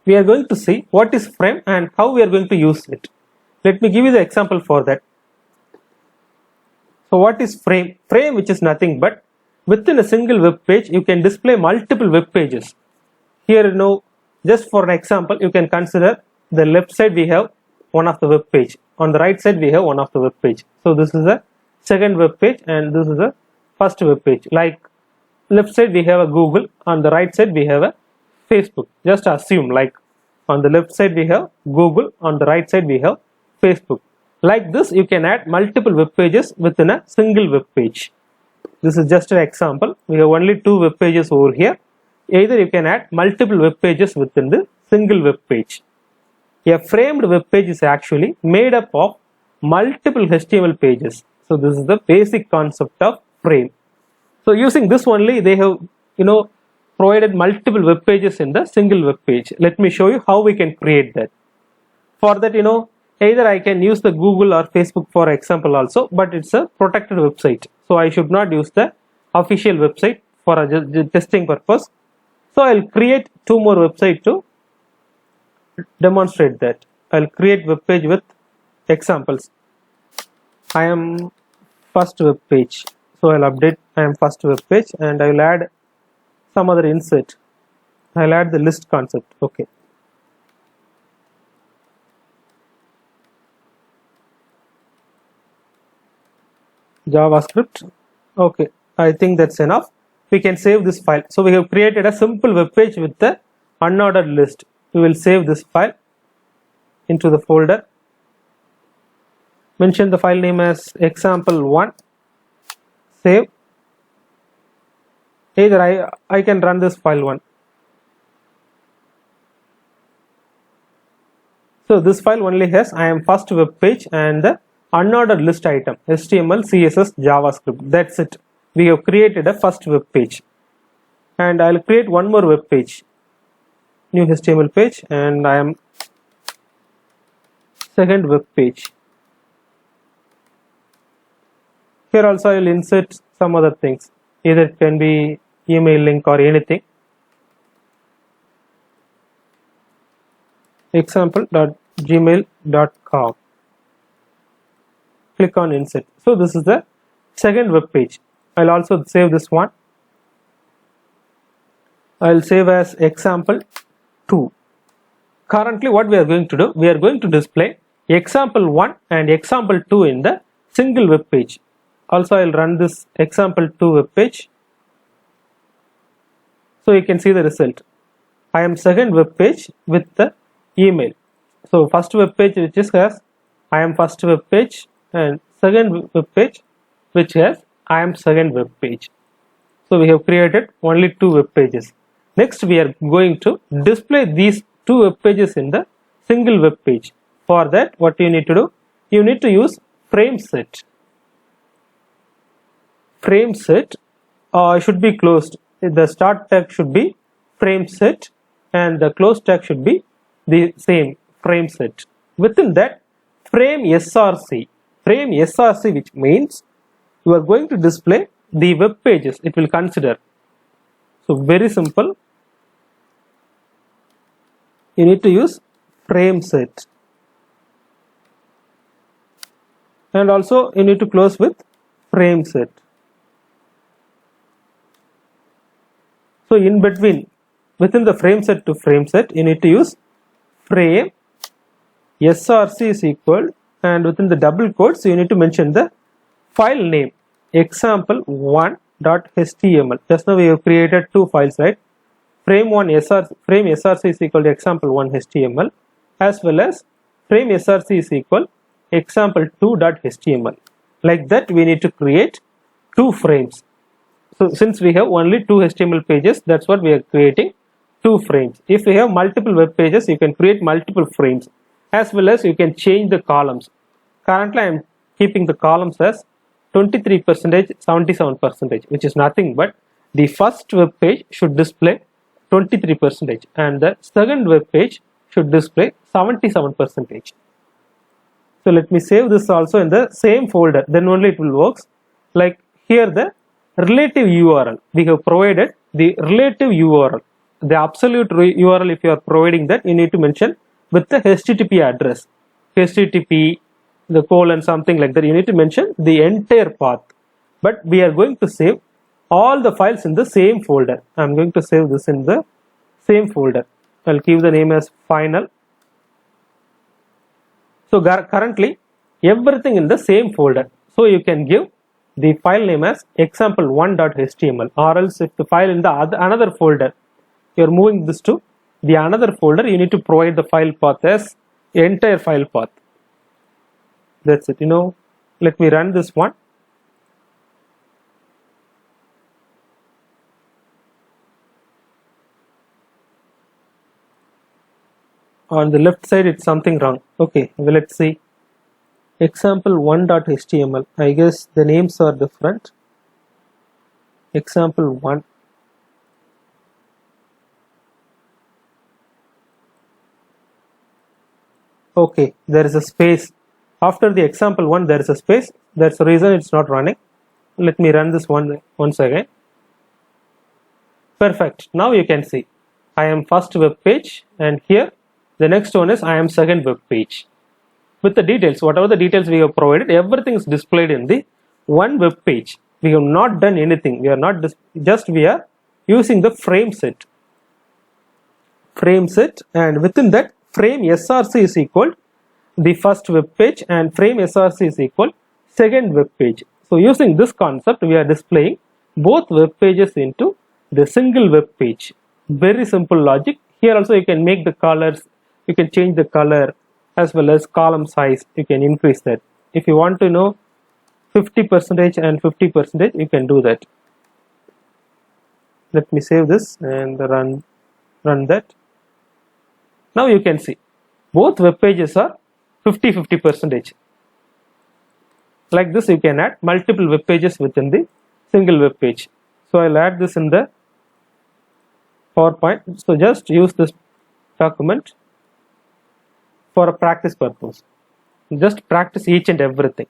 we are going to see what is frame and how we are going to use it. Let me give you the example for that. So what is frame? Frame, which is nothing but within a single web page you can display multiple web pages. Here, just for an example, you can consider the left side we have one of the web page, on the right side we have one of the web page. So this is the second web page and this is the first web page. Like left side we have a Google, on the right side we have a Facebook. Just assume like on the left side we have Google, on the right side we have Facebook. Like this you can add multiple web pages within a single web page. This is just an example. We have only two web pages over here. Either you can add multiple web pages within the single web page. A framed web page is actually made up of multiple HTML pages. So this is the basic concept of frame. So using this only they have provided multiple web pages in the single web page. Let me show you how we can create that. For that either I can use the Google or Facebook for example also, but it's a protected website. So I should not use the official website for a testing purpose. So I'll create two more websites to demonstrate that. I'll create web page with examples. I am first web page. So I'll update I am first web page and I will add some other insert. I'll add the list concept. Okay. JavaScript. Okay, I think that's enough. We can save this file. So we have created a simple web page with the unordered list. We will save this file into the folder. Mention the file name as example1. Save. Either I can run this file one. So this file only has I am first web page and the unordered list item HTML, CSS, JavaScript. That's it. We have created a first web page. And I'll create one more web page. New HTML page and I am second web page. Here also I will insert some other things. Either it can be email link or anything. Example.gmail.com. Click on insert. So this is the second web page. I'll also save this one. I'll save as example 2. Currently what we are going to do, we are going to display example 1 and example 2 in the single web page. Also I'll run this example 2 web page. So you can see the result. I am second web page with the email. So first web page which is has I am first web page and second web page which has I am second web page. So we have created only two web pages. Next we are going to display these two web pages in the single web page. For that what you need to do, you need to use frame set. Frame set should be closed. The start tag should be frame set and the close tag should be the same frame set. Within that frame SRC which means you are going to display the web pages it will consider. So very simple. You need to use frame set and also you need to close with frame set. So in between within the frame set to frame set you need to use frame SRC is equal and within the double quotes you need to mention the file name example1.html. Just now we have created two files, right? Frame SRC is equal to example1.html as well as frame SRC is equal example2.html. Like that we need to create two frames. So since we have only two HTML pages, that's what we are creating, two frames. If we have multiple web pages, you can create multiple frames as well as you can change the columns. Currently I am keeping the columns as 23%, 77%, which is nothing but the first web page should display 23% and the second web page should display 77%. So let me save this also in the same folder, then only it will work. Like here the relative URL, we have provided the relative URL. the absolute URL, if you are providing that, you need to mention with the HTTP address, HTTP the colon something like that. You need to mention the entire path, but we are going to save all the files in the same folder. I'm going to save this in the same folder. I'll give the name as final. So currently everything in the same folder. So you can give the file name as example1.html, or else if the file in the another folder, you're moving this to the another folder, you need to provide the file path as entire file path. That's it. Let me run this one. On the left side it's something wrong. Okay, well, let's see. Example1.html. I guess the names are different. Example1. Okay, there is a space. After the example1 there is a space. That's the reason it's not running. Let me run this one once again. Perfect. Now you can see I am first web page, and here the next one is I am second web page. With the details, whatever the details we have provided, everything is displayed in the one web page. We have not done anything. We are not we are using the frame set. Frame set, and within that frame src is equal the first web page, and frame src is equal second web page. So using this concept, we are displaying both web pages into the single web page. Very simple logic. Here also you can make the colors, you can change the color, as well as column size, you can increase that. If you want to know 50% and 50%, you can do that. Let me save this and run that. Now you can see both web pages are 50%. Like this, you can add multiple web pages within the single web page. So I'll add this in the PowerPoint. So just use this document for a practice purpose. Just practice each and everything.